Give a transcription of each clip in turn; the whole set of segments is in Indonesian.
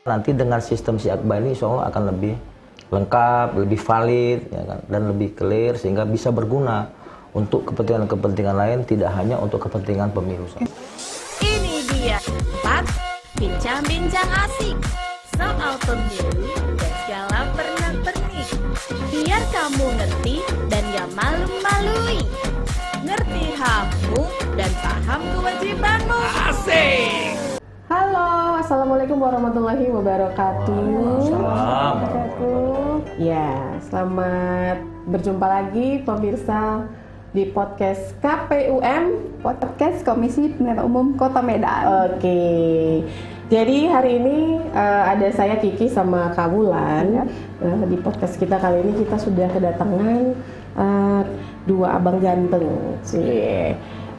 Nanti dengan sistem si Akbar ini insya Allah akan lebih lengkap, lebih valid, ya kan? Dan lebih clear sehingga bisa berguna untuk kepentingan-kepentingan lain, tidak hanya untuk kepentingan pemilu. Ini dia 4 bincang-bincang asik soal pemilu dan segala pernak-pernik. Biar kamu ngerti dan gak malu-malui. Ngerti hakmu dan paham kewajibanmu. Asik! Halo, Assalamualaikum warahmatullahi wabarakatuh. Assalamualaikum. Ya, selamat berjumpa lagi pemirsa di podcast KPUM, Podcast Komisi Pemilihan Umum Kota Medan. Oke, jadi hari ini ada saya Kiki sama Kak Wulan. Di podcast kita kali ini kita sudah kedatangan dua abang ganteng.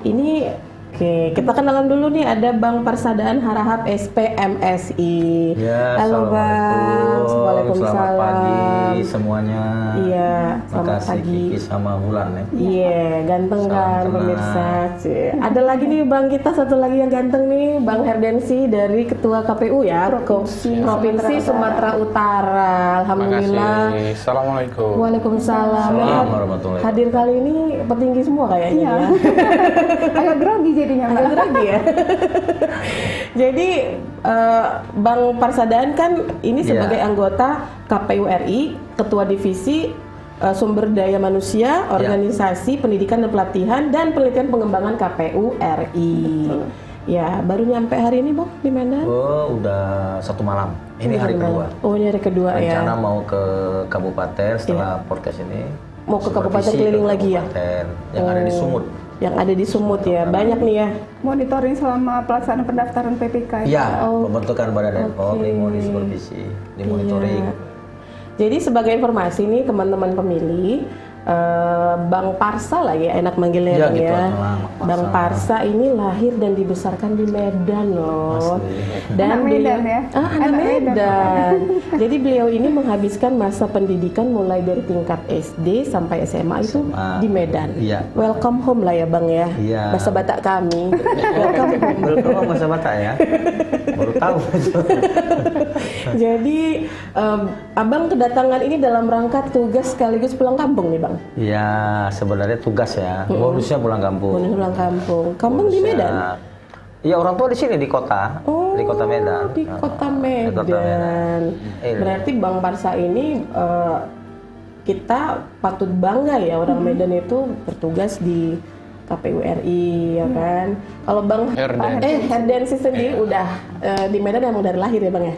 Ini oke, kita kenalan dulu nih, ada Bang Parsadaan Harahap SPMSI. Ya, Halo Bang. Selamat pagi semuanya. Iya, selamat Makasih pagi. Kiki sama Wulan ya. Iya, ganteng Salam kan kenal. pemirsa. Ada lagi nih Bang, kita satu lagi yang ganteng nih, Bang Herdensi dari Ketua KPU ya, Provinsi Sumatera Utara. Alhamdulillah. Makasih. Assalamualaikum. Waalaikumsalam. Assalamualaikum warahmatullahi Hadir kali ini petinggi semua kayaknya. Iya. Ya. Agak grogi jadinya, Mbak. Agak grogi ya. Jadi Bang Parsadaan kan ini sebagai anggota KPU RI, Ketua Divisi Sumber Daya Manusia, Organisasi Pendidikan dan Pelatihan dan Penelitian Pengembangan KPU RI. Ya, baru nyampe hari ini Bang di Medan. Oh, udah satu malam. Ini hari kedua. Oh, ini hari kedua ya. Rencana mau ke kabupaten setelah podcast ini. Mau ke kabupaten Supervisi keliling ke lagi ya? kabupaten yang ada di Sumut. Yang ada di Sumut ya. Banyak nih ya. Monitoring selama pelaksanaan pendaftaran PPK. Ya, pembentukan badan ad hoc, di supervisi, di monitoring. Iya. Jadi sebagai informasi nih teman-teman pemilih, Bang Parsa lah ya, enak manggilnya Ya, Bang gitu ya. aja lah, Parsa. Bang Parsa ini lahir dan dibesarkan di Medan loh. Anak Medan ya? Anak Anak Medan. Jadi beliau ini menghabiskan masa pendidikan mulai dari tingkat SD sampai SMA itu di Medan. Iya. Welcome home lah ya Bang ya. Iya. Bahasa Batak kami. Welcome home. Belum masa Batak ya? Baru tahu. Jadi Abang kedatangan ini dalam rangka tugas sekaligus pulang kampung nih Bang. Ya, sebenarnya tugas ya. Bonusnya pulang kampung. Bonus pulang kampung. Kampung di Bonusnya- Medan? Iya, orang tua di sini di kota. Oh, di kota Medan. Di kota Di Medan. kota Medan. Berarti Bang Parsa ini kita patut bangga ya orang Medan itu bertugas di KPU RI ya kan. Kalau Bang Herdensi sendiri udah di Medan emang dari lahir ya Bang ya?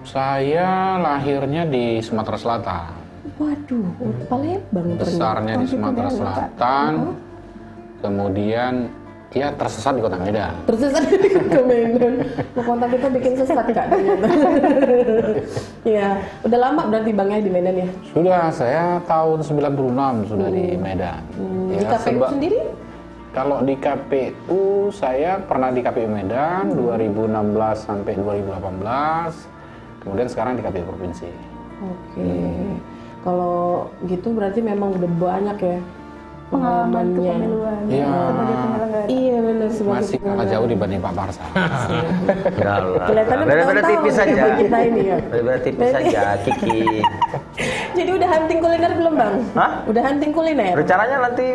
Saya lahirnya di Sumatera Selatan. Waduh, Palembang ternyata. Besarnya di Sumatera Selatan. Kemudian ya tersesat di Kota Medan. Tersesat di Kota Medan. Mau kontak kita bikin sesat Kak ternyata. Iya, udah lama berarti Bang ya di Medan ya? Sudah, saya tahun 96 sudah di Medan. Di KPU sendiri? Kalau di KPU, saya pernah di KPU Medan 2016 sampai 2018. Kemudian sekarang di KPU Provinsi. Oke. Kalau gitu berarti memang udah banyak ya Pengalaman pengalamannya. kepemiluan Iya. sebagai penyelenggara. Iya benar sebagai Masih kalah jauh dibanding Pak Parsa. Enggak lah. Kelihatannya Beda-beda bertahun-tahun tipis ya saja. kita ini ya. Beda-beda tipis saja, Kiki. Jadi udah hunting kuliner belum Bang? Hah? Udah hunting kuliner? Rencananya nanti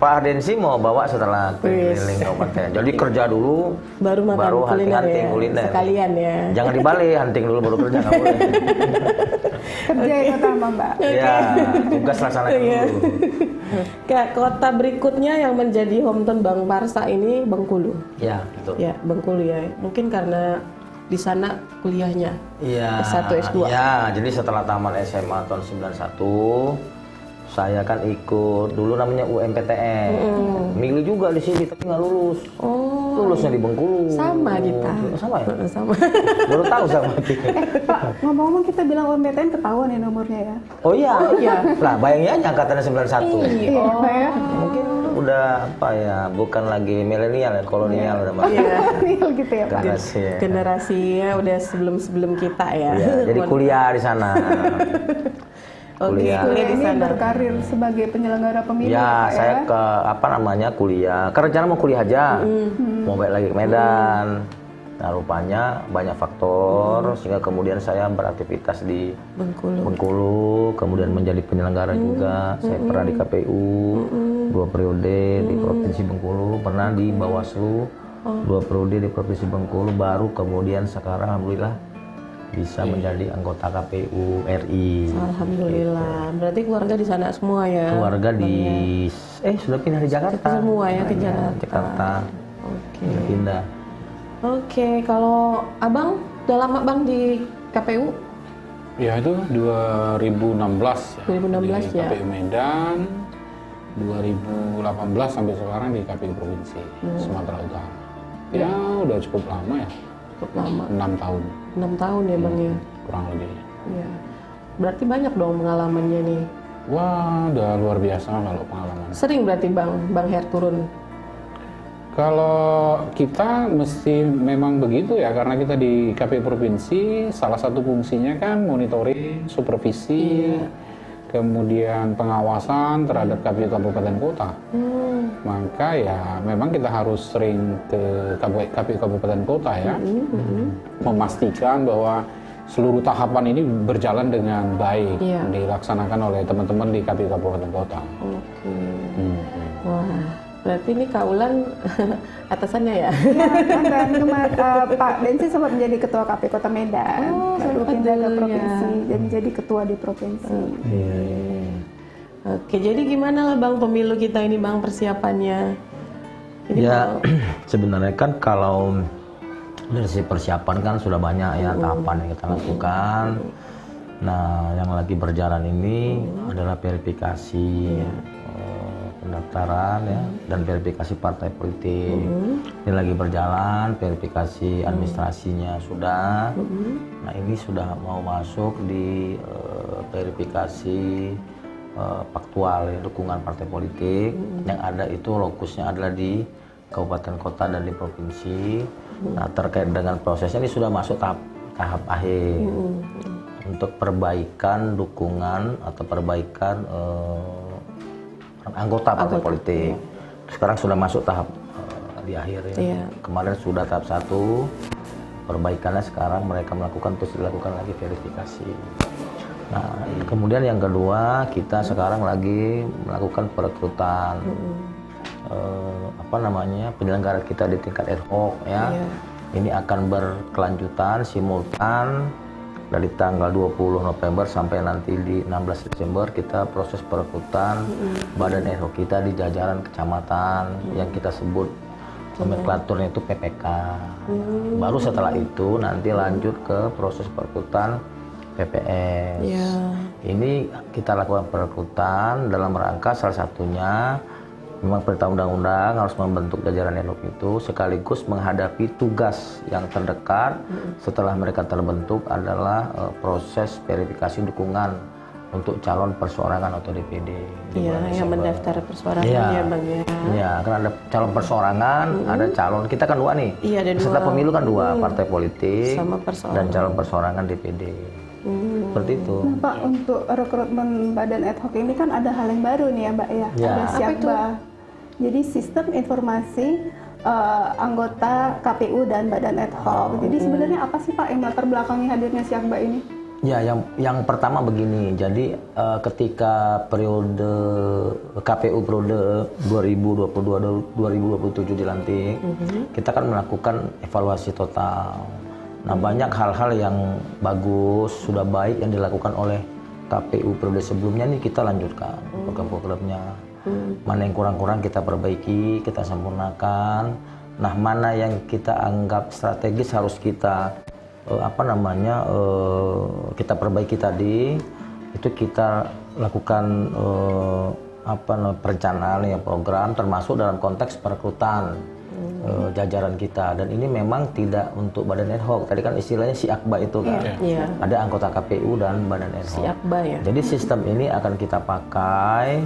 Pak Ardensi mau bawa setelah keliling kabupaten. Jadi kerja dulu, Baru makan kuliner hunting ya? kuliner. Sekalian ya? Jangan dibalik, hunting dulu baru kerja, nggak boleh. Kerja yang utama, Mbak. Ya, tugas laksanakan Iya. dulu. Kayak kota berikutnya yang menjadi hometown Bang Parsa ini Bengkulu. Ya, betul. Ya, Bengkulu ya. Mungkin karena di sana kuliahnya. Iya. S1, S2. Iya, jadi setelah tamat SMA tahun 91, saya kan ikut dulu namanya UMPTN. Milih juga di sini tapi nggak lulus. Oh. Lulusnya di Bengkulu. Sama kita. Sama ya? Sama. Baru tahu sama kita. Pak, ngomong-ngomong kita bilang UMPTN ketahuan ya nomornya ya. Oh iya. Lah, bayangin aja angkatannya 91. Iya, Pak ya. Mungkin udah apa ya, bukan lagi milenial ya, kolonial udah masuk. Iya. Nil gitu ya, Pak. Generasi ya. Generasinya udah sebelum kita ya. Iya, jadi kuliah di sana. Oke, kuliah. kuliah di Ini sana. berkarir sebagai penyelenggara pemilu, Ya, Pak saya ya. ke kuliah. Karena rencana mau kuliah aja. Mau balik lagi ke Medan. Nah rupanya banyak faktor sehingga kemudian saya beraktivitas di Bengkulu, kemudian menjadi penyelenggara juga. Saya pernah di KPU 2 periode di Provinsi Bengkulu, pernah di Bawaslu 2 periode di Provinsi Bengkulu, baru kemudian sekarang alhamdulillah bisa menjadi anggota KPU RI. Alhamdulillah. Berarti keluarga di sana semua ya? Keluarga di sudah pindah di Jakarta. Semua ya ke Jakarta. Oke. Sudah pindah. Oke, kalau Abang udah lama Bang di KPU? Ya itu 2016 ya. 2016 di ya. KPU Medan, 2018 sampai sekarang di KPU Provinsi Sumatera Utara. Ya udah cukup lama ya. Cukup lama. 6 tahun 6 tahun ya Bang ya? kurang lebih. Iya. Berarti banyak dong pengalamannya nih. Wah, udah luar biasa kalau pengalaman. Sering berarti Bang Her turun? Kalau kita mesti memang begitu ya, karena kita di KPU Provinsi, salah satu fungsinya kan monitoring, supervisi, kemudian pengawasan terhadap KPU Kabupaten Kota. Maka ya memang kita harus sering ke KPU Kabupaten Kota ya, memastikan bahwa seluruh tahapan ini berjalan dengan baik, dilaksanakan oleh teman-teman di KPU Kabupaten Kota. Oke. Wah. Berarti ini Kak Ulan atasannya ya? Ya, kan dan Pak Densi sempat menjadi ketua KPU Kota Medan, lalu pindah ke provinsi dan menjadi ketua di provinsi. Oke, jadi gimana lah Bang pemilu kita ini Bang persiapannya? Ya sebenarnya kan kalau dari sisi persiapan kan sudah banyak ya tahapan yang kita lakukan. Nah yang lagi berjalan ini adalah verifikasi pendaftaran ya dan verifikasi partai politik. Ini lagi berjalan, verifikasi administrasinya sudah. Nah ini sudah mau masuk di verifikasi faktual ya, dukungan partai politik. Yang ada itu lokusnya adalah di kabupaten kota dan di provinsi. Nah terkait dengan prosesnya ini sudah masuk tahap akhir untuk perbaikan dukungan atau perbaikan anggota partai politik. Sekarang sudah masuk tahap di akhir ya. Kemarin sudah tahap 1, perbaikannya sekarang mereka melakukan, terus dilakukan lagi verifikasi. Nah kemudian yang kedua, kita sekarang lagi melakukan perekrutan penyelenggara kita di tingkat ad hoc ya. Ini akan berkelanjutan simultan dari tanggal 20 November sampai nanti di 16 Desember kita proses perekrutan badan ad hoc kita di jajaran kecamatan yang kita sebut nomenklaturnya itu PPK. Baru setelah itu nanti lanjut ke proses perekrutan PPS. Ini kita lakukan perekrutan dalam rangka salah satunya memang perintah undang-undang harus membentuk jajaran ad hoc itu sekaligus menghadapi tugas yang terdekat setelah mereka terbentuk adalah proses verifikasi dukungan untuk calon perseorangan atau DPD. Iya, yang mendaftar perseorangan ya Bang ya. Iya, kan ada calon perseorangan, ada calon, kita kan dua nih. Iya, ada peserta dua. pemilu kan dua, partai politik Sama perseorangan. dan calon perseorangan DPD. Seperti itu. Nah, Pak, untuk rekrutmen badan ad hoc ini kan ada hal yang baru nih ya Mbak ya. Ya. Ada Apa Syakba. Jadi sistem informasi anggota KPU dan badan ad hoc. Jadi sebenarnya apa sih Pak yang latar belakangi hadirnya Syakba ini? Ya, yang pertama begini. Jadi ketika periode KPU periode 2022-2027 dilantik, kita kan melakukan evaluasi total. Nah, banyak hal-hal yang bagus, sudah baik yang dilakukan oleh KPU periode sebelumnya ini kita lanjutkan program-programnya. Mana yang kurang-kurang kita perbaiki, kita sempurnakan. Nah, mana yang kita anggap strategis harus kita kita perbaiki tadi, itu kita lakukan perencanaan ya, program termasuk dalam konteks perekrutan jajaran kita. Dan ini memang tidak untuk badan ad hoc. Tadi kan istilahnya Syakba itu kan. Ada anggota KPU dan badan ad hoc. Syakba ya. Jadi sistem ini akan kita pakai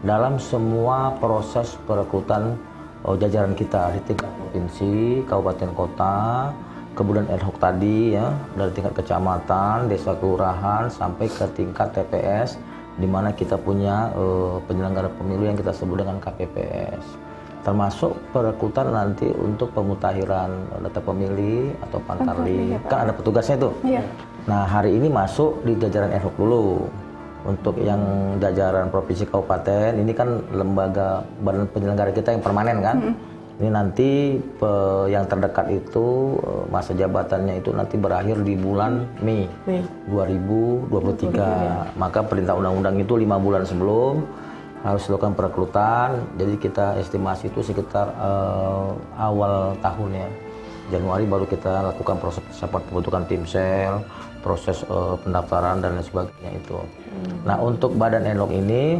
dalam semua proses perekrutan jajaran kita di tingkat provinsi, kabupaten kota, kemudian ad hoc tadi ya, dari tingkat kecamatan, desa kelurahan sampai ke tingkat TPS, di mana kita punya penyelenggara pemilu yang kita sebut dengan KPPS. termasuk perekrutan nanti untuk pemutahiran data pemilih atau pantarlih, kan ada petugasnya itu. Iya. Nah, hari ini masuk di jajaran ad hoc dulu. Untuk yang jajaran provinsi kabupaten, ini kan lembaga badan penyelenggara kita yang permanen kan. Ini nanti yang terdekat itu masa jabatannya itu nanti berakhir di bulan Mei 2023. Maka perintah undang-undang itu 5 bulan sebelum harus dilakukan perekrutan. Jadi kita estimasi itu sekitar awal tahun ya, Januari baru kita lakukan proses persiapan pembentukan tim sel, proses pendaftaran dan lain sebagainya itu. Nah, untuk badan ad hoc ini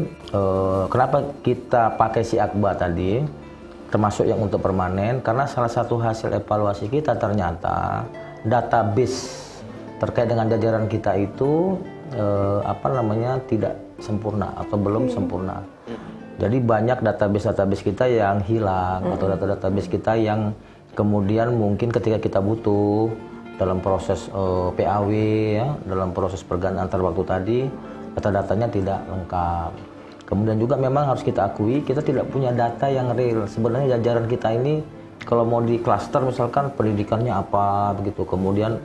kenapa kita pakai si Akba tadi? Termasuk yang untuk permanen, karena salah satu hasil evaluasi kita ternyata database terkait dengan jajaran kita itu tidak sempurna atau belum sempurna. Jadi banyak database kita yang hilang atau database kita yang kemudian mungkin ketika kita butuh dalam proses PAW ya, dalam proses pergantian antar waktu tadi, data-datanya tidak lengkap. Kemudian juga memang harus kita akui kita tidak punya data yang real. Sebenarnya jajaran kita ini kalau mau di klaster misalkan pendidikannya apa begitu, kemudian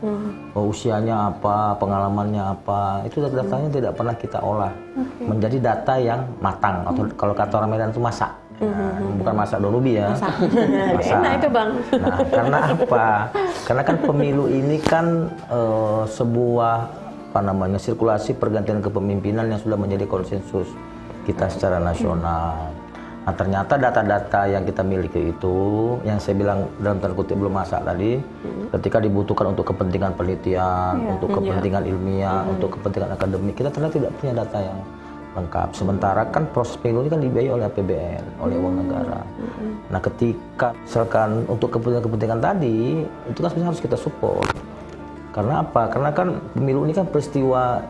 usianya apa, pengalamannya apa, itu datanya tidak pernah kita olah menjadi data yang matang atau kalau kata orang Medan itu masak. Nah, bukan masak donubi ya. Masak. Enak itu Bang. Nah, karena apa? Karena kan pemilu ini kan sebuah sirkulasi pergantian kepemimpinan yang sudah menjadi konsensus kita secara nasional. Nah, ternyata data-data yang kita miliki itu, yang saya bilang dalam tanda kutip belum masak tadi, ketika dibutuhkan untuk kepentingan penelitian, untuk kepentingan ilmiah, untuk kepentingan akademik, kita ternyata tidak punya data yang lengkap. Sementara kan proses pemilu ini kan dibiayai oleh APBN, oleh uang negara. Nah, ketika misalkan untuk kepentingan tadi, itu kan sebenarnya harus kita support. Karena apa? Karena kan pemilu ini kan peristiwa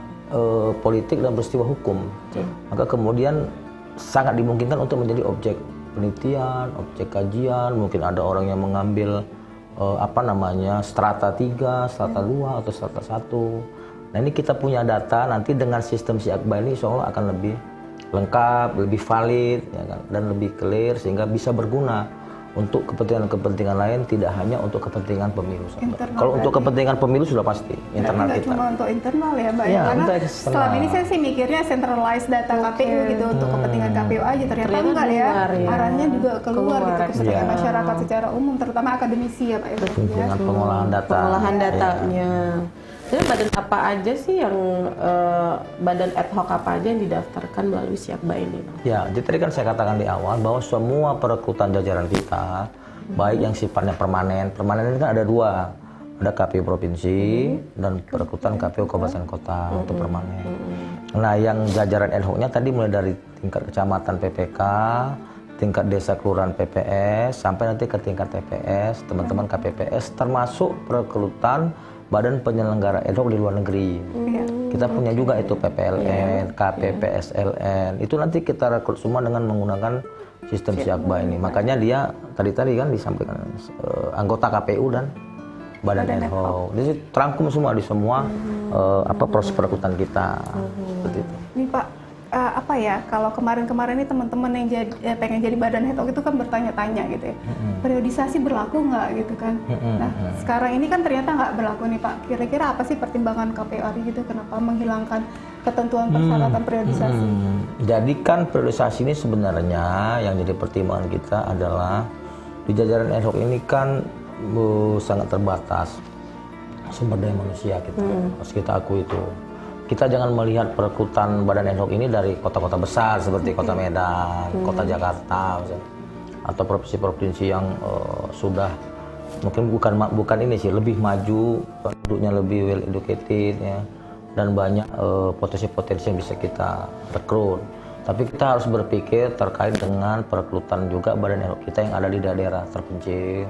politik dan peristiwa hukum. Maka kemudian sangat dimungkinkan untuk menjadi objek penelitian, objek kajian. Mungkin ada orang yang mengambil strata 3, strata 2 atau strata 1. Nah, ini kita punya data nanti dengan sistem si Akba ini insya Allah akan lebih lengkap, lebih valid ya kan? Dan lebih clear sehingga bisa berguna untuk kepentingan-kepentingan lain, tidak hanya untuk kepentingan pemilu saja. Kalau untuk kepentingan pemilu sudah pasti internal kita. Cuma untuk internal ya, Mbak. Ya, karena selama ini saya sih mikirnya centralized data KPU gitu untuk kepentingan KPU aja, ternyata enggak ya. Arahnya juga keluar gitu kepentingan masyarakat secara umum, terutama akademisi ya Pak ya. Kepentingan pengolahan data. Pengolahan datanya. Jadi badan apa aja sih yang badan ad hoc apa aja yang didaftarkan melalui si Akba ini? Ya, jadi tadi kan saya katakan di awal bahwa semua perekrutan jajaran kita, baik yang sifatnya permanen ini kan ada 2, ada KPU provinsi dan perekrutan KPU kabupaten kota untuk permanen. Nah, yang jajaran ad hocnya tadi mulai dari tingkat kecamatan PPK, tingkat desa kelurahan PPS, sampai nanti ke tingkat TPS, teman-teman KPPS, termasuk perekrutan badan penyelenggara ad hoc di luar negeri. Kita punya juga itu PPLN, KPPSLN. Itu nanti kita rekrut semua dengan menggunakan sistem si Akba ini. Makanya dia tadi kan disampaikan anggota KPU dan badan ad hoc. Jadi terangkum semua di semua proses perekrutan kita. Seperti itu. Ini Pak, kalau kemarin-kemarin ini teman-teman yang pengen jadi badan ad hoc itu kan bertanya-tanya gitu ya, periodisasi berlaku nggak gitu kan. Nah, sekarang ini kan ternyata nggak berlaku nih Pak. Kira-kira apa sih pertimbangan KPU RI gitu, kenapa menghilangkan ketentuan persyaratan periodisasi? Jadi kan periodisasi ini sebenarnya yang jadi pertimbangan kita adalah di jajaran ad hoc ini kan sangat terbatas sumber daya manusia kita, harus kita akui itu. Kita jangan melihat perekrutan badan ad hoc ini dari kota-kota besar seperti Kota Medan, Kota Jakarta, misalnya, atau provinsi-provinsi yang sudah mungkin bukan ini sih, lebih maju, penduduknya lebih well educated ya, dan banyak potensi-potensi yang bisa kita rekrut. Tapi kita harus berpikir terkait dengan perekrutan juga badan ad hoc kita yang ada di daerah terpencil,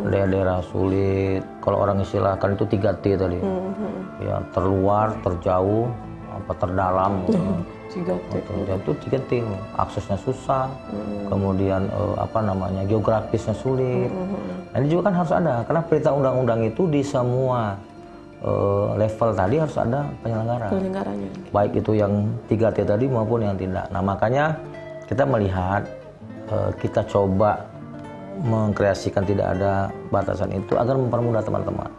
daerah sulit. Kalau orang istilahkan itu 3T tadi, ya terluar, terjauh, terdalam. 3T. Itu 3T, aksesnya susah, kemudian geografisnya sulit. Nah, ini juga kan harus ada, karena perintah undang-undang itu di semua level tadi harus ada penyelenggaranya. Baik itu yang 3T tadi maupun yang tidak. Nah, makanya kita melihat kita coba mengkreasikan tidak ada batasan itu agar mempermudah teman-teman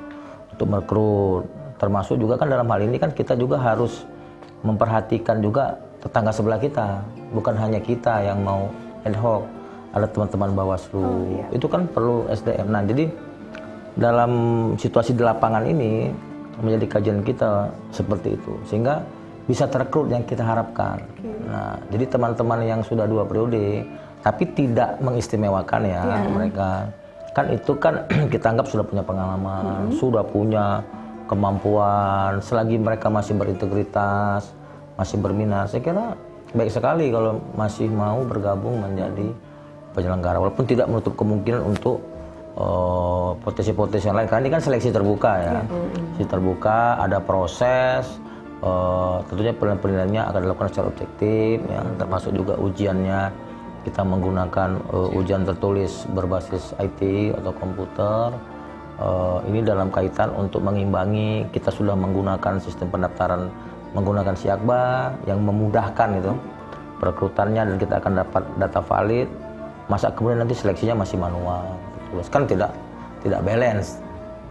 untuk merekrut. Termasuk juga kan dalam hal ini kan kita juga harus memperhatikan juga tetangga sebelah kita, bukan hanya kita yang mau ad hoc, ada teman-teman Bawaslu, itu kan perlu SDM. Nah, jadi dalam situasi di lapangan ini menjadi kajian kita seperti itu, sehingga bisa terekrut yang kita harapkan. Nah, jadi teman-teman yang sudah 2 periode, tapi tidak mengistimewakan ya mereka, kan itu kan kita anggap sudah punya pengalaman, sudah punya kemampuan, selagi mereka masih berintegritas, masih berminat, saya kira baik sekali kalau masih mau bergabung menjadi penyelenggara, walaupun tidak menutup kemungkinan untuk potensi-potensi yang lain, karena ini kan seleksi terbuka ya, seleksi terbuka, ada proses, tentunya penilaiannya akan dilakukan secara objektif, ya, termasuk juga ujiannya kita menggunakan ujian tertulis berbasis IT atau komputer. Ini dalam kaitan untuk mengimbangi, kita sudah menggunakan sistem pendaftaran menggunakan Siakba yang memudahkan itu perekrutannya, dan kita akan dapat data valid. Masa kemudian nanti seleksinya masih manual, terus kan tidak balance,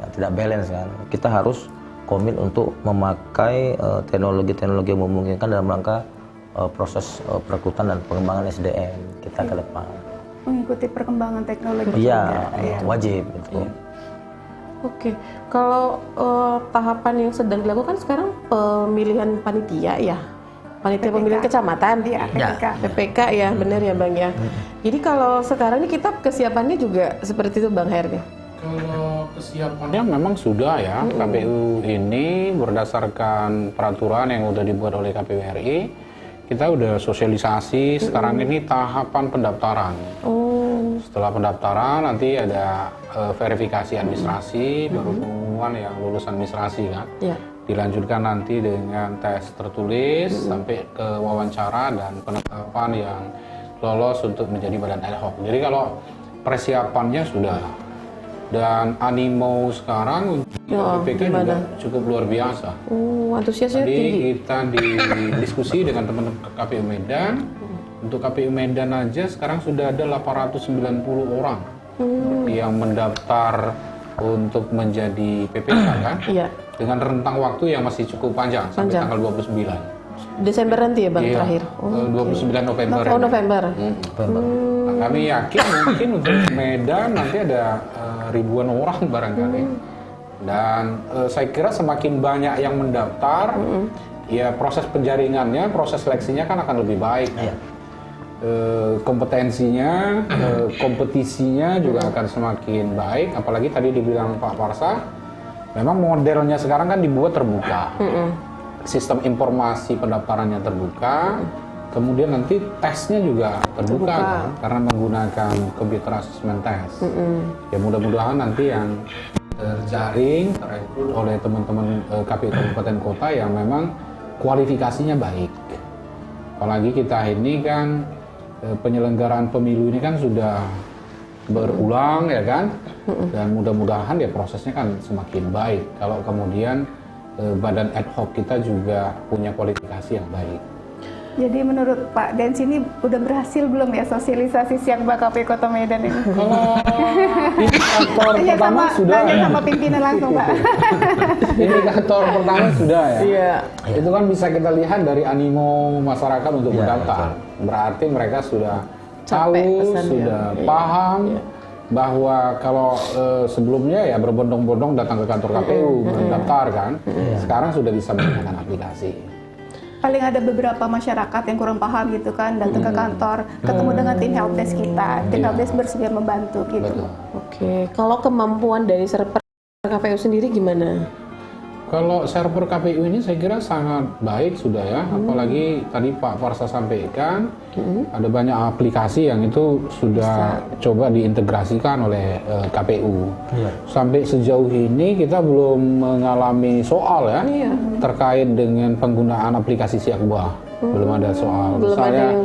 ya, tidak balance kan. Kita harus komit untuk memakai teknologi-teknologi yang memungkinkan dalam rangka proses perekrutan dan pengembangan SDM kita ke depan. Mengikuti perkembangan teknologi. Iya, wajib itu. Iya. Oke, kalau tahapan yang sedang dilakukan sekarang pemilihan panitia ya, panitia pemilihan kecamatan, PPK ya, benar ya Bang ya. Jadi kalau sekarang ini kita kesiapannya juga seperti itu Bang Her ya? Kalau kesiapannya memang sudah ya, KPU ini berdasarkan peraturan yang sudah dibuat oleh KPU RI, kita udah sosialisasi. Sekarang ini tahapan pendaftaran. Setelah pendaftaran nanti ada verifikasi administrasi, baru pengumuman yang lulus administrasi kan. Dilanjutkan nanti dengan tes tertulis sampai ke wawancara dan penetapan yang lolos untuk menjadi badan ad hoc. Jadi kalau persiapannya sudah, dan animo sekarang untuk PPK juga cukup luar biasa. Antusiasnya Jadi tinggi. kita didiskusi dengan teman-teman KPU Medan. Untuk KPU Medan aja sekarang sudah ada 890 orang yang mendaftar untuk menjadi PPK kan? Dengan rentang waktu yang masih cukup panjang. Sampai tanggal 29. Desember nanti ya Bang terakhir? 29 November. Oh November. Nah, kami yakin mungkin untuk Medan nanti ada ribuan orang barangkali. Dan saya kira semakin banyak yang mendaftar, ya proses penjaringannya, proses seleksinya kan akan lebih baik. Kompetensinya, kompetisinya juga akan semakin baik. Apalagi tadi dibilang Pak Parsa, memang modelnya sekarang kan dibuat terbuka. Sistem informasi pendaftarannya terbuka, kemudian nanti tesnya juga terbuka. Kan? Karena menggunakan computer assessment test. Ya mudah-mudahan nanti yang terjaring, terekrut oleh teman-teman KPU Kabupaten Kota yang memang kualifikasinya baik. Apalagi kita ini kan penyelenggaraan pemilu ini kan sudah berulang ya kan, dan mudah-mudahan ya prosesnya kan semakin baik kalau kemudian badan ad hoc kita juga punya kualifikasi yang baik. Jadi menurut Pak Dens ini udah berhasil belum ya sosialisasi Siakba KPU Kota Medan ini? Kalau indikator pertama sudah. Tanya sama pimpinan langsung Pak. Indikator pertama sudah ya. Iya. Itu kan bisa kita lihat dari animo masyarakat untuk mendaftar. Berarti mereka sudah tahu, sudah paham bahwa kalau sebelumnya ya berbondong-bondong datang ke kantor KPU mendaftar kan. Sekarang sudah bisa menggunakan aplikasi. Paling ada beberapa masyarakat yang kurang paham gitu kan, datang ke kantor, ketemu dengan tim helpdesk kita, tim helpdesk bersedia membantu gitu. Betul. Oke, kalau kemampuan dari server KPU sendiri gimana? Kalau server KPU ini saya kira sangat baik sudah ya, apalagi tadi Pak Parsa sampaikan ada banyak aplikasi yang itu sudah coba diintegrasikan oleh KPU. Sampai sejauh ini kita belum mengalami soal ya terkait dengan penggunaan aplikasi Siakba. Belum ada soal, misalnya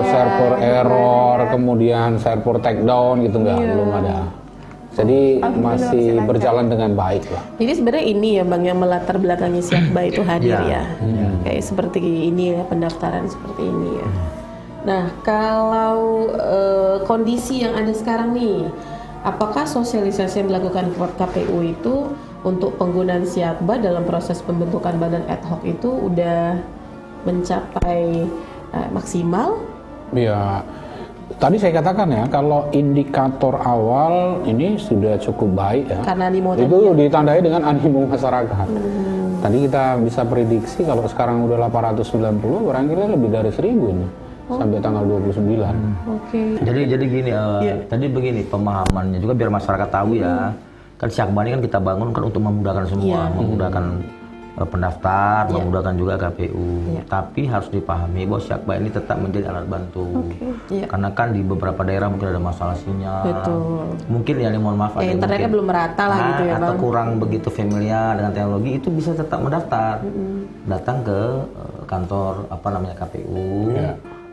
server error, kemudian server takedown gitu belum ada. Jadi masih berjalan dengan baik lah. Jadi sebenarnya ini ya Bang yang melatar belakangi Siakba itu hadir ya. Kayak seperti ini ya, pendaftaran seperti ini ya. Nah, kalau kondisi yang ada sekarang nih, apakah sosialisasi yang dilakukan KPU itu untuk penggunaan Siakba dalam proses pembentukan badan ad hoc itu udah mencapai maksimal? Ya, tadi saya katakan ya, kalau indikator awal ini sudah cukup baik ya. Karena animo itu ditandai dengan animo masyarakat. Tadi kita bisa prediksi kalau sekarang udah 890, barangkali lebih dari 1000 ini sampai tanggal 29. Oke. Jadi gini, tadi begini pemahamannya juga biar masyarakat tahu ya. Kan Siakba ini kan kita bangun kan untuk memudahkan semua, memudahkan pendaftar, memudahkan juga KPU. Tapi harus dipahami bahwa Siakba ini tetap menjadi alat bantu. Karena kan di beberapa daerah mungkin ada masalah sinyal. Betul. Mungkin ya mohon maaf ada yang internetnya mungkin, belum merata lah gitu ya, atau Bang. kurang begitu familiar dengan teknologi, itu bisa tetap mendaftar. Datang ke kantor KPU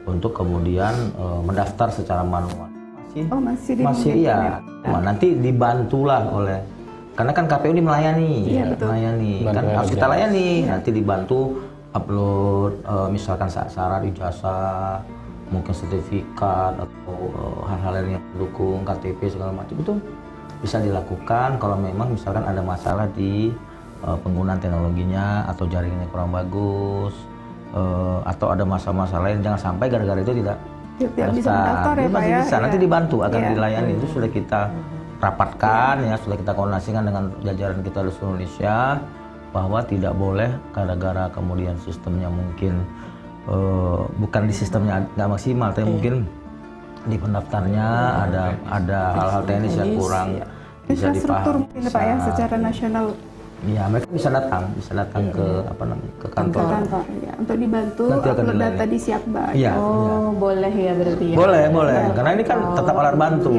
untuk kemudian mendaftar secara manual. Masih ya. Nanti dibantulah oleh, karena kan KPU ini melayani, melayani kan harus kita layani. Nanti dibantu upload misalkan syarat ijazah, mungkin sertifikat atau hal-hal lain yang mendukung KTP segala macam, itu bisa dilakukan kalau memang misalkan ada masalah di penggunaan teknologinya atau jaringannya kurang bagus, atau ada masalah-masalah lain. Jangan sampai gara-gara itu tidak bisa mendaftar ya Pak ya. bisa, nanti dibantu akan dilayani. Itu sudah kita rapatkan ya, sudah kita koordinasikan dengan jajaran kita di seluruh Indonesia bahwa tidak boleh gara-gara kemudian sistemnya mungkin bukan di sistemnya nggak maksimal, tapi mungkin di pendaftarnya ada hal-hal teknis yang kurang bisa infrastruktur dipahami. mungkin Pak ya, secara nasional. Ya, mereka bisa datang ke kantor. Ya, untuk dibantu Nanti akan upload dilayani. data di Siakba. Iya. Boleh ya berarti ya. Boleh. Karena ini kan tetap alat bantu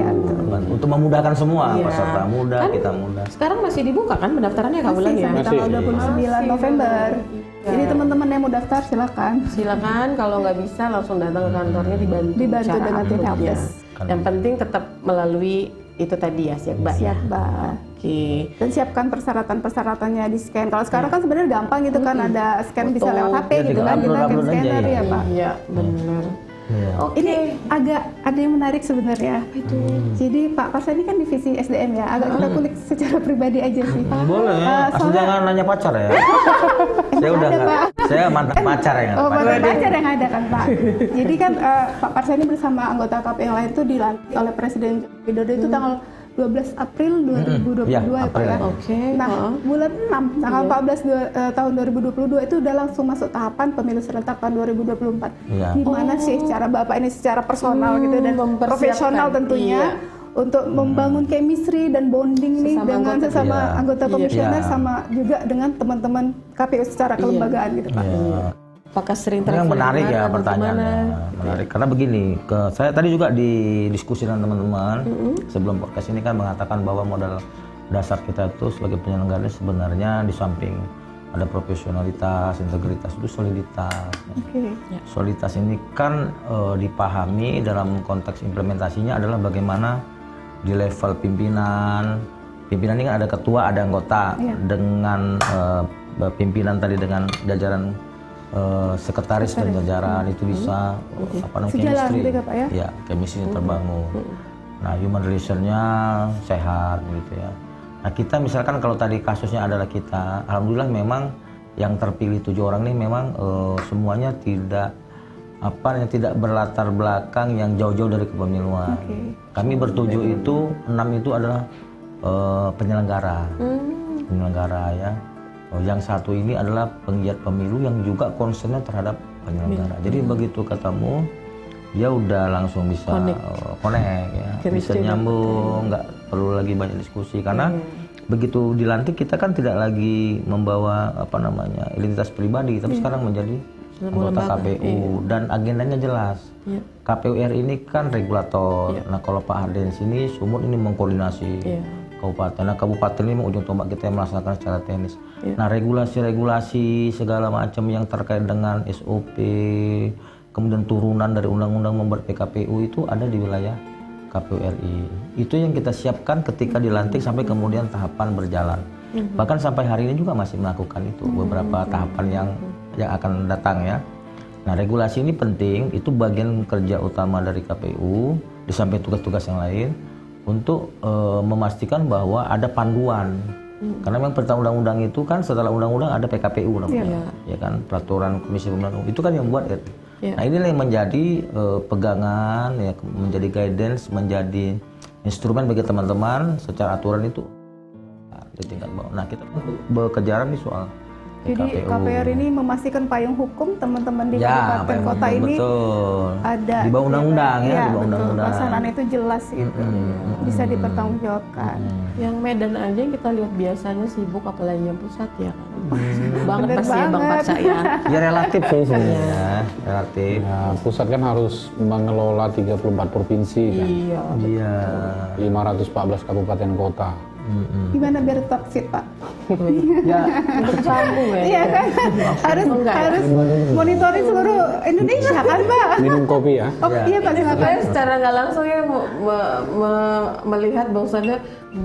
untuk memudahkan semua peserta muda, Kan kita muda. Sekarang masih dibuka kan pendaftarannya Kak Wulan ya? Sampai tanggal 29 November. Jadi teman-teman yang mau daftar silakan. Silakan, kalau nggak bisa langsung datang ke kantornya dibantu Dibantu dengan tim uploadnya. helpdesk. Yang penting tetap melalui itu tadi ya Siakba. Siakba. Oke. Dan siapkan persyaratan-persyaratannya di scan. Kalau sekarang kan sebenarnya gampang gitu kan, ada scan bisa lewat HP Ya, gitu tinggal kan, kita upload scan aja scanner ya. ya Pak. Iya, benar. Iya. Ini agak ada yang menarik sebenarnya. Jadi Pak Parsa ini kan divisi SDM ya, agak kita kulik secara pribadi aja sih. Boleh, asal soalnya- jangan nanya pacar ya. Saya udah ada, nggak, Pak. saya mantan pacar ya. Oh, mantan pacar yang ada kan Pak. Jadi kan Pak Parsa ini bersama anggota KPU yang lain itu dilantik oleh Presiden Joko Widodo itu tanggal 12 April 2022 ya Pak ya. Oke. Nah, bulan 6, tanggal 14 tahun 2022 itu udah langsung masuk tahapan pemilu serentak tahun 2024. Iya. Gimana sih cara Bapak ini secara personal gitu dan mempersiapkan. profesional tentunya untuk membangun chemistry dan bonding nih Sesama dengan anggota. sesama Iya. anggota komisioner Iya. sama juga dengan teman-teman KPU secara kelembagaan gitu Pak. Iya. Apakah sering Ini yang menarik ya atau pertanyaannya. gimana? Menarik karena begini, saya tadi juga diskusi dengan teman-teman sebelum podcast ini kan mengatakan bahwa modal dasar kita itu sebagai penyelenggara sebenarnya di samping ada profesionalitas, integritas, itu soliditas. Oke. Soliditas ini kan dipahami dalam konteks implementasinya adalah bagaimana di level pimpinan. Pimpinan ini kan ada ketua, ada anggota, dengan pimpinan tadi dengan jajaran sekretaris dan jajaran itu bisa Sejalan chemistry, gitu ya, Pak ya? ya chemistry terbangun. Nah, human relation-nya sehat gitu ya. Nah, kita misalkan kalau tadi kasusnya adalah kita, alhamdulillah memang yang terpilih 7 orang ini memang semuanya tidak berlatar belakang yang jauh-jauh dari kepemiluan. Kami bertujuh itu 6 itu adalah penyelenggara ya. Yang satu ini adalah penggiat pemilu yang juga concernnya terhadap penyelenggara. Jadi begitu ketemu, dia udah langsung bisa connect ya, bisa nyambung, nggak perlu lagi banyak diskusi karena begitu dilantik kita kan tidak lagi membawa identitas pribadi, tapi sekarang menjadi anggota KPU dan agendanya jelas. KPU RI ini kan regulator. Nah, kalau Pak Hardens ini Sumut ini mengkoordinasi kabupaten. Nah, kabupaten ini ujung tombak kita yang melaksanakan secara teknis. Nah, regulasi-regulasi segala macam yang terkait dengan SOP, kemudian turunan dari undang-undang membuat PKPU itu ada di wilayah KPU RI. Itu yang kita siapkan ketika dilantik sampai kemudian tahapan berjalan. Bahkan sampai hari ini juga masih melakukan itu beberapa tahapan yang akan datang ya. Nah, regulasi ini penting, itu bagian kerja utama dari KPU, di samping tugas-tugas yang lain, untuk memastikan bahwa ada panduan. Karena memang perintah undang-undang itu kan setelah undang-undang ada PKPU namanya, ya kan, peraturan Komisi Pemilihan Umum, itu kan yang buat. Nah, inilah yang menjadi pegangan, ya, menjadi guidance, menjadi instrumen bagi teman-teman secara aturan itu di tingkat bawah. Nah, kita bekejaran di soal Jadi PKPU. KPR ini memastikan payung hukum teman-teman di Ya, kabupaten kota ini betul. ada Di bawah undang-undang ya, di bawah betul. undang-undang. Pelaksanaan itu jelas gitu, bisa dipertanggungjawabkan. Yang Medan aja yang kita lihat biasanya sibuk, apalagi yang pusat ya kan. Banget Bener pasti ya Bang banget. Parsa ya. Ya relatif sih sebenarnya, relatif. Ya, pusat kan harus mengelola 34 provinsi kan, Iya. Iya. 514 kabupaten kota. Gimana biar tetap fit, Pak? Ya, Untuk sambung ya. Iya kan? harus monitoring seluruh Indonesia kan, Pak? Minum kopi ya. Oh iya Pak, silakan. Saya secara nggak langsung ya melihat bahwasannya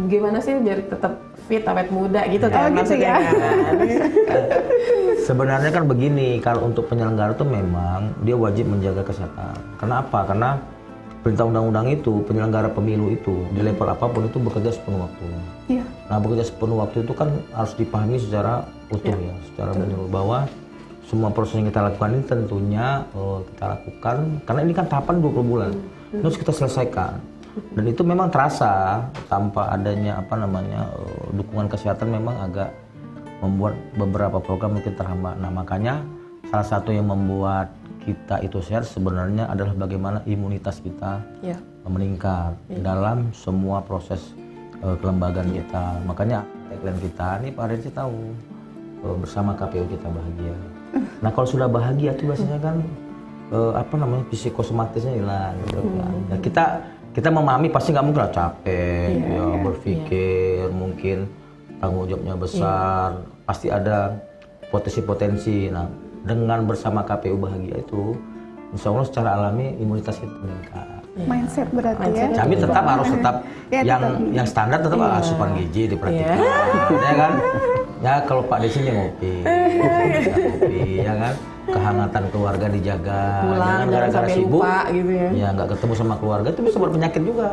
gimana sih biar tetap fit, awet muda gitu kan. Oh, gitu ya. Kan. sebenarnya kan begini, kalau untuk penyelenggara itu memang dia wajib menjaga kesehatan. Karena apa? Karena perintah undang-undang itu, penyelenggara pemilu itu di level apapun itu bekerja sepenuh waktu. Iya. Nah, bekerja sepenuh waktu itu kan harus dipahami secara utuh ya, secara menyeluruh, bahwa semua proses yang kita lakukan ini tentunya kita lakukan karena ini kan tahapan 20 bulan. Terus kita selesaikan. Dan itu memang terasa tanpa adanya dukungan kesehatan memang agak membuat beberapa program mungkin terhambat. Nah, makanya salah satu yang membuat kita itu sehat sebenarnya adalah bagaimana imunitas kita meningkat dalam semua proses kelembagaan kita. Makanya tagline kita nih Pak Rensi tahu, bersama KPU kita bahagia. Nah, kalau sudah bahagia tuh biasanya kan psikosomatisnya hilang gitu kan. Nah, kita memahami pasti nggak mungkin lah capek, berpikir mungkin tanggung jawabnya besar, pasti ada potensi-potensi. Nah, dengan bersama KPU bahagia itu, insya Allah secara alami imunitas kita meningkat. Mindset berarti ya. Tapi tetap harus Ya, yang standar tetap asupan gizi diperhatikan, ya kan? Ya kalau Pak Desi ngopi, ya kan? Kehangatan keluarga dijaga, jangan gara-gara sibuk, gitu ya. ya nggak ketemu sama keluarga itu bisa berpenyakit juga.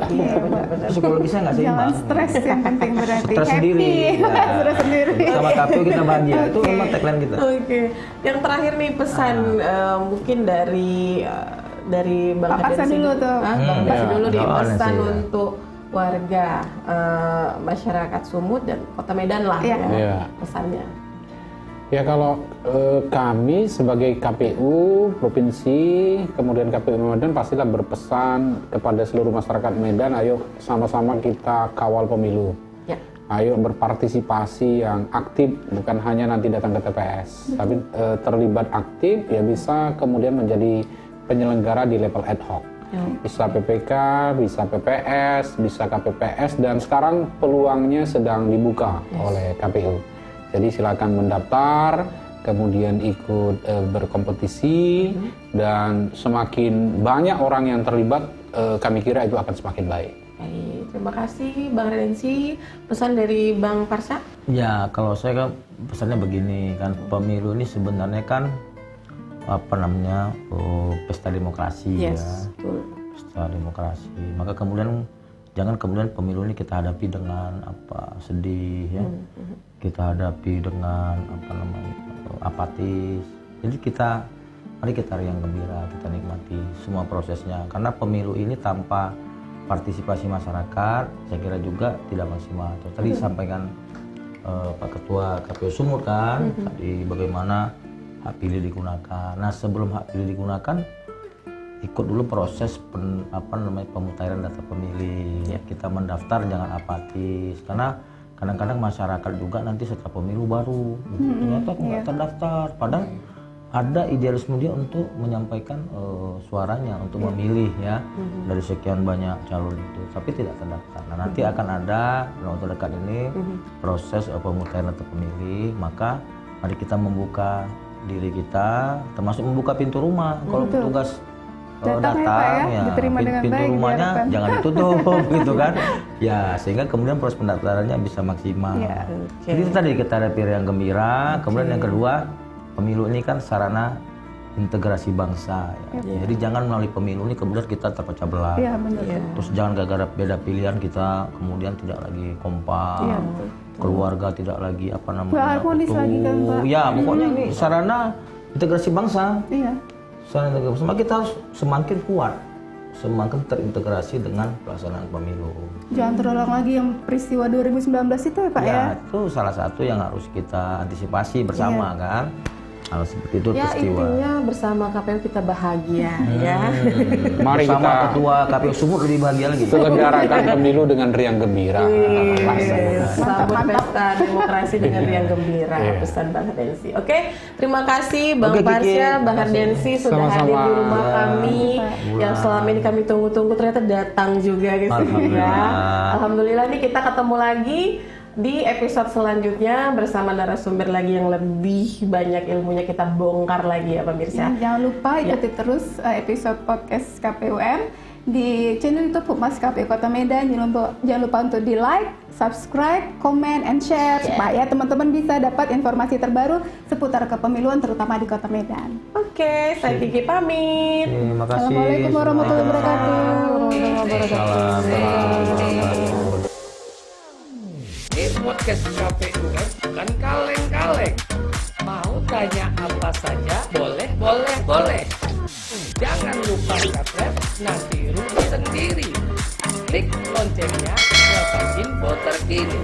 Psikologisnya nggak seimbang. Jangan stres yang penting berarti. Stres Happy. sendiri. Stres sendiri. Sama KPU kita bahagia, itu memang tagline kita. Oke. Yang terakhir nih pesan mungkin dari Bang Pak Parsa Haden dulu tuh. Bang Parsa Ya. dulu nih Oh, pesan Nancy, ya. untuk warga masyarakat Sumut dan Kota Medan lah Iya. Iya. pesannya. Ya kalau kami sebagai KPU Provinsi, kemudian KPU Medan pastilah berpesan kepada seluruh masyarakat Medan, ayo sama-sama kita kawal pemilu. Ya. Ayo berpartisipasi yang aktif, bukan hanya nanti datang ke TPS, tapi terlibat aktif ya bisa kemudian menjadi penyelenggara di level ad hoc. Bisa PPK, bisa PPS, bisa KPPS, dan sekarang peluangnya sedang dibuka oleh KPU. Jadi silakan mendaftar, kemudian ikut berkompetisi, dan semakin banyak orang yang terlibat, kami kira itu akan semakin baik. Baik, terima kasih Bang Rensi. Pesan dari Bang Parsa? Ya, kalau saya kan pesannya begini kan, pemilu ini sebenarnya kan pesta demokrasi ya. Betul. Pesta demokrasi. Maka kemudian jangan kemudian pemilu ini kita hadapi dengan sedih ya. Kita hadapi dengan apatis. Jadi mari kita riang gembira, kita nikmati semua prosesnya. Karena pemilu ini tanpa partisipasi masyarakat, saya kira juga tidak maksimal. Tadi disampaikan Pak Ketua KPU Sumut kan, tadi bagaimana hak pilih digunakan. Nah, sebelum hak pilih digunakan, ikut dulu proses pemutahiran data pemilih. Kita mendaftar, jangan apatis. Karena kadang-kadang masyarakat juga nanti setelah pemilu baru ternyata nggak terdaftar. Padahal ada idealisme dia untuk menyampaikan suaranya, untuk memilih ya dari sekian banyak calon itu, tapi tidak terdaftar. Nah, nanti akan ada dalam waktu dekat ini proses pemutahiran data pemilih. Maka mari kita membuka diri kita, termasuk membuka pintu rumah. Kalau petugas Datang ya, Pak, ya, diterima dengan pintu baik, rumahnya diharapkan. jangan ditutup gitu kan ya, sehingga kemudian proses pendaftarannya bisa maksimal. Jadi itu tadi kita ada yang gembira. Kemudian yang kedua, pemilu ini kan sarana integrasi bangsa. Ya. Jadi jangan melalui pemilu ini kemudian kita terpecah belah. Iya, benar. Terus jangan gara-gara beda pilihan kita kemudian tidak lagi kompak. Iya, betul. Keluarga tidak lagi apa namanya. Nggak harmonis lagi kan, Pak. Ya, pokoknya ini sarana integrasi bangsa. Iya. Sarana integrasi bangsa. Maka kita harus semakin kuat, semakin terintegrasi dengan pelaksanaan pemilu. Jangan terulang lagi yang peristiwa 2019 itu ya Pak ya. Itu salah satu yang harus kita antisipasi bersama kan. Hal seperti itu Ya peristiwa. intinya bersama KPU kita bahagia ya. Mari Bersama kita ketua KPU Sumut lebih bahagia lagi. selenggarakan pemilu dengan riang gembira. Sambut pesta demokrasi dengan riang gembira, pesan Bang Hardensi. Oke, terima kasih Bang Oke, Kiki. Parsya, Bang Hardensi sudah Sama-sama. hadir di rumah kami Bulan. yang selama ini kami tunggu-tunggu ternyata datang juga gitu Alhamdulillah. ya. Alhamdulillah nih kita ketemu lagi di episode selanjutnya bersama narasumber lagi yang lebih banyak ilmunya kita bongkar lagi ya pemirsa. Jangan lupa ikuti terus episode podcast KPUM di channel YouTube Humas KPU Kota Medan. Jangan lupa untuk di like, subscribe, comment, and share supaya teman-teman bisa dapat informasi terbaru seputar kepemiluan terutama di Kota Medan. Oke, saya Kiki pamit. Terima kasih. Assalamualaikum warahmatullahi wabarakatuh. Salam. Ini podcast KPU bukan kaleng-kaleng. Mau tanya apa saja, boleh. Jangan lupa subscribe, nanti rugi sendiri. Klik loncengnya, dapat info terkini.